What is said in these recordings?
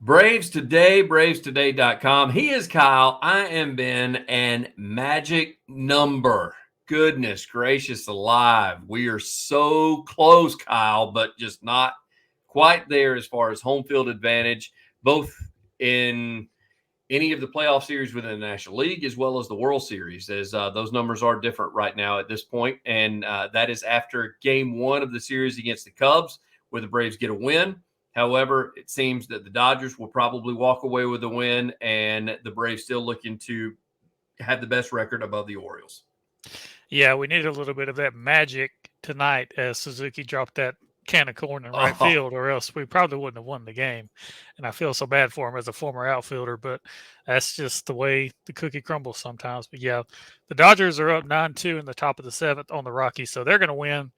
Braves Today, bravestoday.com. He is Kyle. I am Ben, and magic number. Goodness gracious alive. We are so close, Kyle, but just not quite there as far as home field advantage, both in any of the playoff series within the National League as well as the World Series, as those numbers are different right now at this point. And that is after game one of the series against the Cubs, where the Braves get a win. However, it seems that the Dodgers will probably walk away with a win, and the Braves still looking to have the best record above the Orioles. Yeah, we need a little bit of that magic tonight as Suzuki dropped that can of corn in right field, or else we probably wouldn't have won the game. And I feel so bad for him as a former outfielder, but that's just the way the cookie crumbles sometimes. But yeah, the Dodgers are up 9-2 in the top of the seventh on the Rockies, so they're going to win.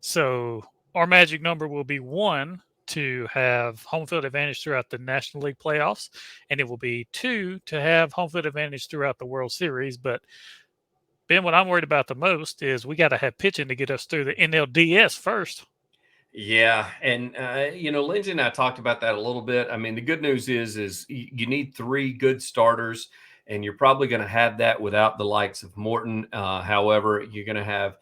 So our magic number will be 1 to have home field advantage throughout the National League playoffs, and it will be 2 to have home field advantage throughout the World Series. But Ben, what I'm worried about the most is we got to have pitching to get us through the NLDS first. Yeah, and Lindsay and I talked about that a little bit. I mean, the good news is you need 3 good starters, and you're probably going to have that without the likes of Morton. However, you're going to have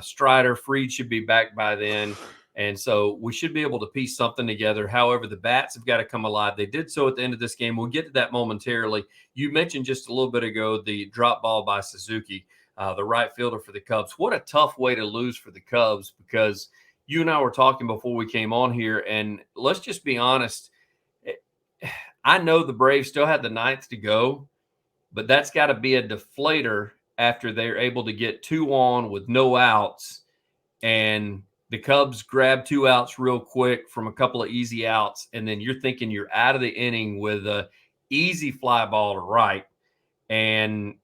Strider. Freed should be back by then, and so we should be able to piece something together. However, the bats have got to come alive. They did so at the end of this game. We'll get to that momentarily. You mentioned just a little bit ago the drop ball by Suzuki, the right fielder for the Cubs. What a tough way to lose for the Cubs, because you and I were talking before we came on here, and let's just be honest. I know the Braves still had the ninth to go, but that's got to be a deflator after they're able to get 2 on with no outs, and the Cubs grab 2 outs real quick from a couple of easy outs, and then you're thinking you're out of the inning with a easy fly ball to right. And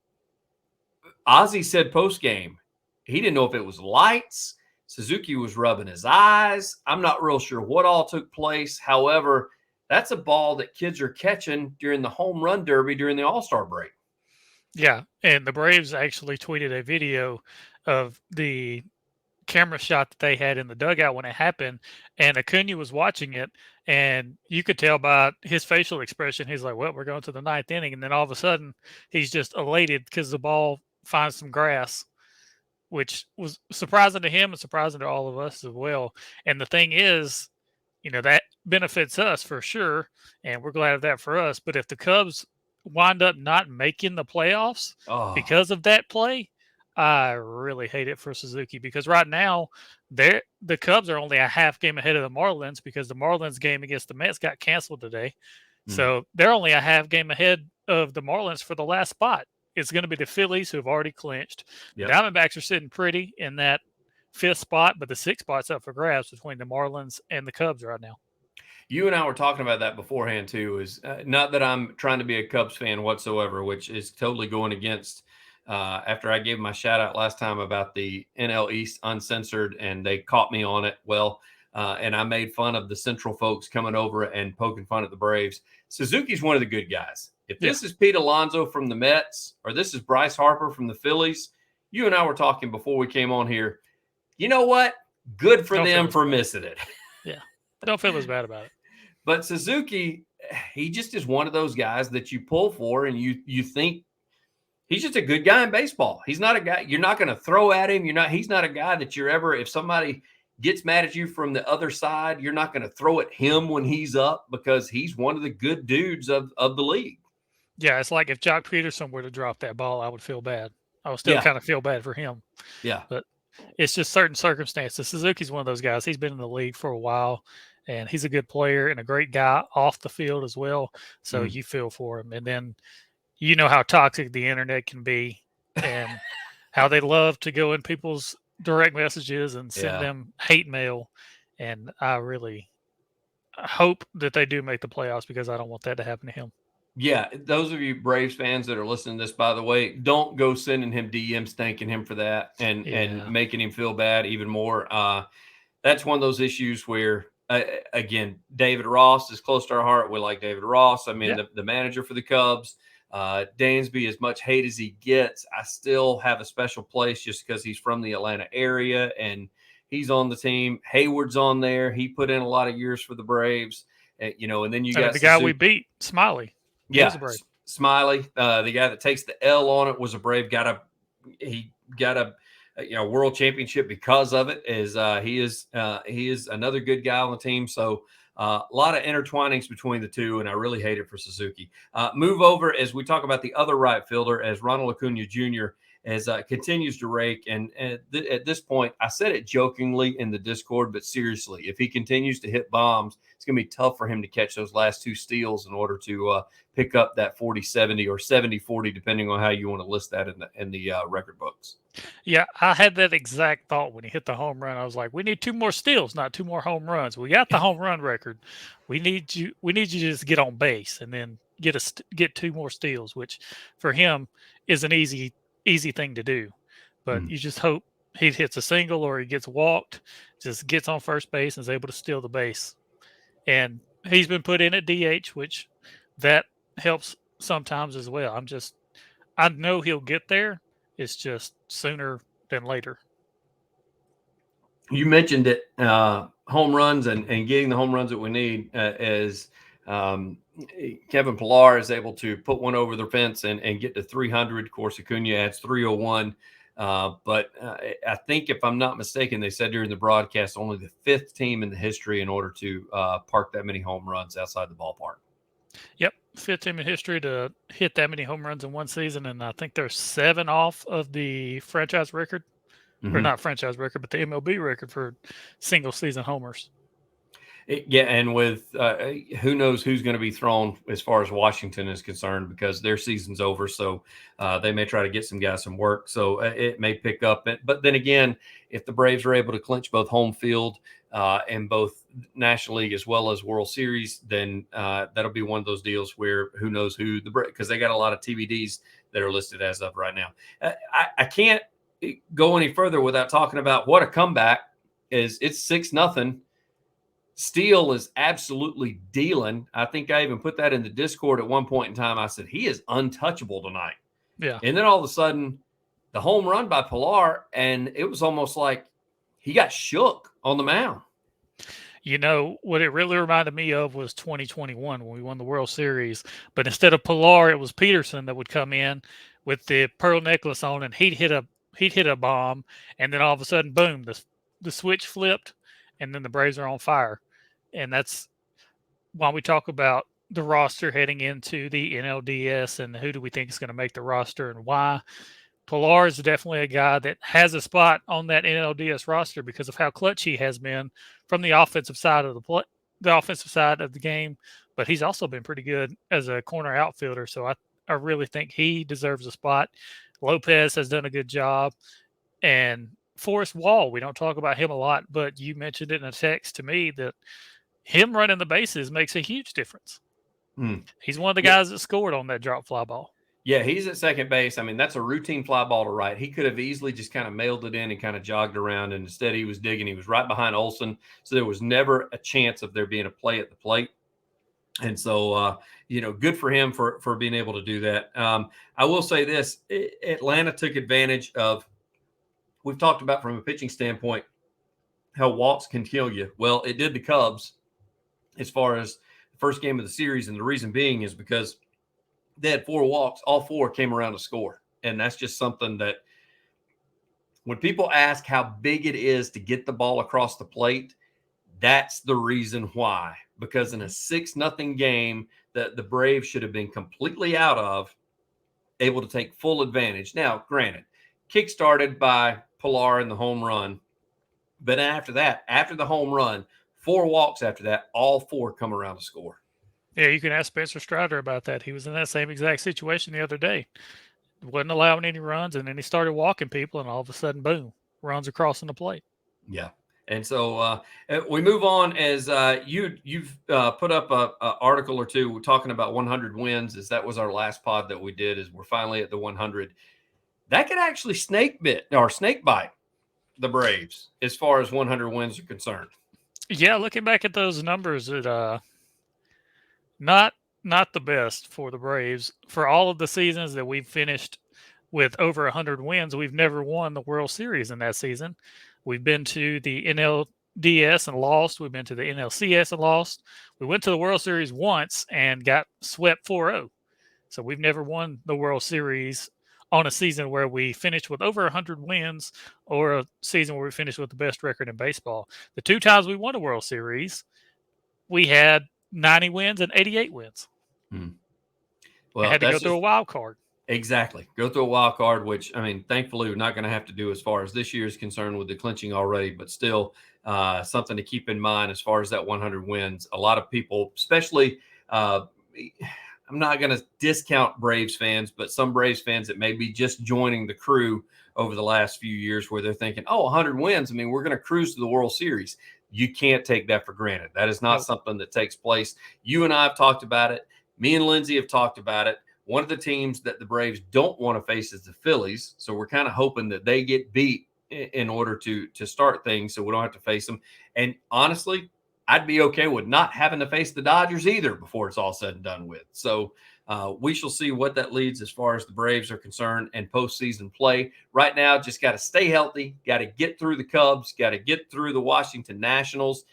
Ozzie said post-game he didn't know if it was lights. Suzuki was rubbing his eyes. I'm not real sure what all took place. However, that's a ball that kids are catching during the home run derby during the All-Star break. Yeah, and the Braves actually tweeted a video of the camera shot that they had in the dugout when it happened, and Acuna was watching it, and you could tell by his facial expression, he's like, well, we're going to the ninth inning, and then all of a sudden, he's just elated because the ball finds some grass, which was surprising to him and surprising to all of us as well. And the thing is, that benefits us for sure, and we're glad of that for us. But if the Cubs wind up not making the playoffs because of that play, I really hate it for Suzuki, because right now the Cubs are only a half game ahead of the Marlins, because the Marlins game against the Mets got canceled today. So they're only a half game ahead of the Marlins for the last spot. It's going to be the Phillies, who have already clinched. Yep. The Diamondbacks are sitting pretty in that 5th spot, but the 6th spot's up for grabs between the Marlins and the Cubs right now. You and I were talking about that beforehand too. Is not that I'm trying to be a Cubs fan whatsoever, which is totally going against. After I gave my shout out last time about the NL East uncensored, and they caught me on it. Well, and I made fun of the Central folks coming over and poking fun at the Braves. Suzuki's one of the good guys. If this is Pete Alonso from the Mets, or this is Bryce Harper from the Phillies, you and I were talking before we came on here. You know what? Good for them for missing it. Yeah. Don't feel as bad about it. But Suzuki, he just is one of those guys that you pull for, and you think he's just a good guy in baseball. He's not a guy you're not going to throw at him. He's not a guy that you're ever, if somebody gets mad at you from the other side, you're not going to throw at him when he's up, because he's one of the good dudes of the league. Yeah, it's like if Jock Peterson were to drop that ball, I would feel bad. I would still kind of feel bad for him. Yeah. But it's just certain circumstances. Suzuki's one of those guys. He's been in the league for a while, and he's a good player and a great guy off the field as well. So you feel for him. And then you know how toxic the internet can be, and how they love to go in people's direct messages and send them hate mail. And I really hope that they do make the playoffs, because I don't want that to happen to him. Yeah, those of you Braves fans that are listening to this, by the way, don't go sending him DMs thanking him for that and making him feel bad even more. That's one of those issues where, again, David Ross is close to our heart. We like David Ross. I mean, the manager for the Cubs. Dansby, as much hate as he gets, I still have a special place just because he's from the Atlanta area and he's on the team. Hayward's on there. He put in a lot of years for the Braves. And then you I mean, got the guy we Suzuki. beat, Smiley, he was Yeah, a Brave. Smiley, the guy that takes the L on it, was a Brave. He got a world championship because of it. He is another good guy on the team. So a lot of intertwinings between the two, and I really hate it for Suzuki. Move over as we talk about the other right fielder, as Ronald Acuna Jr. as continues to rake. And at this point, I said it jokingly in the Discord, but seriously, if he continues to hit bombs, it's going to be tough for him to catch those last two steals in order to pick up that 40-70 or 70-40, depending on how you want to list that in the record books. Yeah, I had that exact thought when he hit the home run. I was like, we need 2 more steals, not 2 more home runs. We got the home run record. We need you to just get on base and then get 2 more steals, which for him is an easy thing to do. But you just hope he hits a single or he gets walked, just gets on first base and is able to steal the base. And he's been put in at DH, which that helps sometimes as well. I know he'll get there. It's just sooner than later. You mentioned it, home runs and getting the home runs that we need, as Kevin Pillar is able to put one over the fence and get to 300. Of course, Acuna adds 301. But I think, if I'm not mistaken, they said during the broadcast, only the 5th team in the history in order to park that many home runs outside the ballpark. Yep, 5th team in history to hit that many home runs in one season, and I think there's 7 off of the franchise record, or not franchise record, but the MLB record for single season homers. Yeah, and with who knows who's going to be thrown as far as Washington is concerned, because their season's over. So they may try to get some guys some work. So it may pick up. But then again, if the Braves are able to clinch both home field and both National League as well as World Series, then that'll be one of those deals where who knows who because they got a lot of TBDs that are listed as of right now. I can't go any further without talking about what a comeback is. It's 6-0. Steele is absolutely dealing. I think I even put that in the Discord at one point in time. I said, he is untouchable tonight. Yeah. And then all of a sudden, the home run by Pillar, and it was almost like he got shook on the mound. You know, what it really reminded me of was 2021 when we won the World Series. But instead of Pillar, it was Peterson that would come in with the pearl necklace on, and he'd hit a bomb, and then all of a sudden, boom, the switch flipped, and then the Braves are on fire. And that's why we talk about the roster heading into the NLDS and who do we think is going to make the roster and why. Pillar is definitely a guy that has a spot on that NLDS roster because of how clutch he has been from the offensive side of the offensive side of the game. But he's also been pretty good as a corner outfielder. So I really think he deserves a spot. Lopez has done a good job. And Forrest Wall, we don't talk about him a lot, but you mentioned it in a text to me that him running the bases makes a huge difference. He's one of the guys that scored on that drop fly ball. Yeah, he's at second base. I mean, that's a routine fly ball to right. He could have easily just kind of mailed it in and kind of jogged around, and instead he was digging. He was right behind Olsen, so there was never a chance of there being a play at the plate. And so, good for him for being able to do that. I will say this: Atlanta took advantage of. We've talked about from a pitching standpoint how walks can kill you. Well, it did the Cubs as far as the first game of the series, and the reason being is because they had 4 walks. All 4 came around to score. And that's just something that when people ask how big it is to get the ball across the plate, that's the reason why. Because in a 6-0 game that the Braves should have been completely out of, able to take full advantage. Now, granted, kick-started by Pillar and the home run. But after that, after the home run, 4 walks after that, all 4 come around to score. Yeah, you can ask Spencer Strider about that. He was in that same exact situation the other day. Wasn't allowing any runs, and then he started walking people, and all of a sudden, boom, runs are crossing the plate. Yeah. And so we move on as you've put up an article or two talking about 100 wins, as that was our last pod that we did, as we're finally at the 100. That could actually snake bite the Braves as far as 100 wins are concerned. Yeah, looking back at those numbers, it not the best for the Braves. For all of the seasons that we've finished with over 100 wins, we've never won the World Series in that season. We've been to the NLDS and lost. We've been to the NLCS and lost. We went to the World Series once and got swept 4-0. So we've never won the World Series on a season where we finished with over 100 wins or a season where we finished with the best record in baseball. The 2 times we won a World Series, we had 90 wins and 88 wins. Well, I had to go through a wild card. Exactly. Go through a wild card, which, I mean, thankfully, we're not going to have to do as far as this year is concerned with the clinching already, but still something to keep in mind as far as that 100 wins. A lot of people, especially, I'm not going to discount Braves fans, but some Braves fans that may be just joining the crew over the last few years where they're thinking, oh, 100 wins. I mean, we're going to cruise to the World Series. You can't take that for granted. That is not something that takes place. You and I have talked about it. Me and Lindsay have talked about it. One of the teams that the Braves don't want to face is the Phillies. So we're kind of hoping that they get beat in order to start things so we don't have to face them. And honestly, I'd be okay with not having to face the Dodgers either before it's all said and done with. So we shall see what that leads as far as the Braves are concerned and postseason play. Right now, just got to stay healthy, got to get through the Cubs, got to get through the Washington Nationals.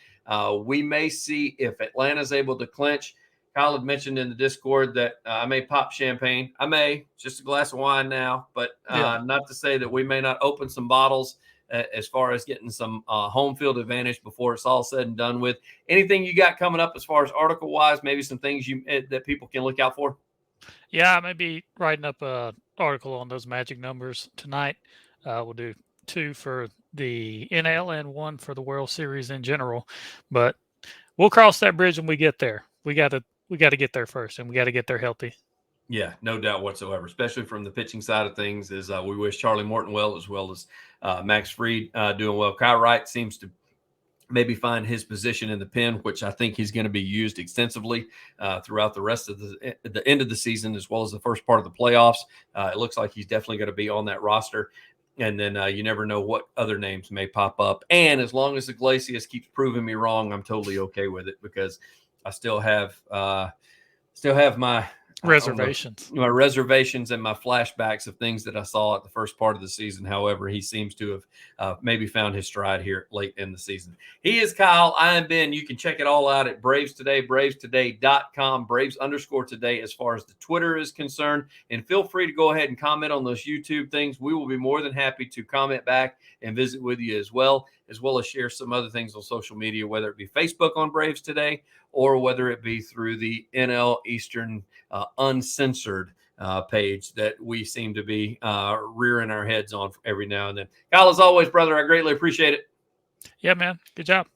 We may see if Atlanta's able to clinch. Kyle had mentioned in the Discord that I may pop champagne. I may, just a glass of wine now, but not to say that we may not open some bottles as far as getting some home field advantage before it's all said and done with. Anything you got coming up as far as article-wise, maybe some things that people can look out for? Yeah, I may be writing up an article on those magic numbers tonight. We'll do 2 for the NL and 1 for the World Series in general, but we'll cross that bridge when we get there. We got to get there first, and we got to get there healthy. Yeah, no doubt whatsoever, especially from the pitching side of things. Is we wish Charlie Morton well as Max Fried doing well. Kyle Wright seems to maybe find his position in the pen, which I think he's going to be used extensively throughout the rest of the end of the season, as well as the first part of the playoffs. It looks like he's definitely going to be on that roster. And then you never know what other names may pop up. And as long as Iglesias keeps proving me wrong, I'm totally okay with it because I still have my reservations. My reservations and my flashbacks of things that I saw at the first part of the season. However, he seems to have maybe found his stride here late in the season. He is Kyle. I am Ben. You can check it all out at Braves Today, bravestoday.com, Braves_today as far as the Twitter is concerned. And feel free to go ahead and comment on those YouTube things. We will be more than happy to comment back and visit with you as well as share some other things on social media, whether it be Facebook on Braves Today or whether it be through the NL Eastern Uncensored page that we seem to be rearing our heads on every now and then. Kyle, as always, brother, I greatly appreciate it. Yeah, man. Good job.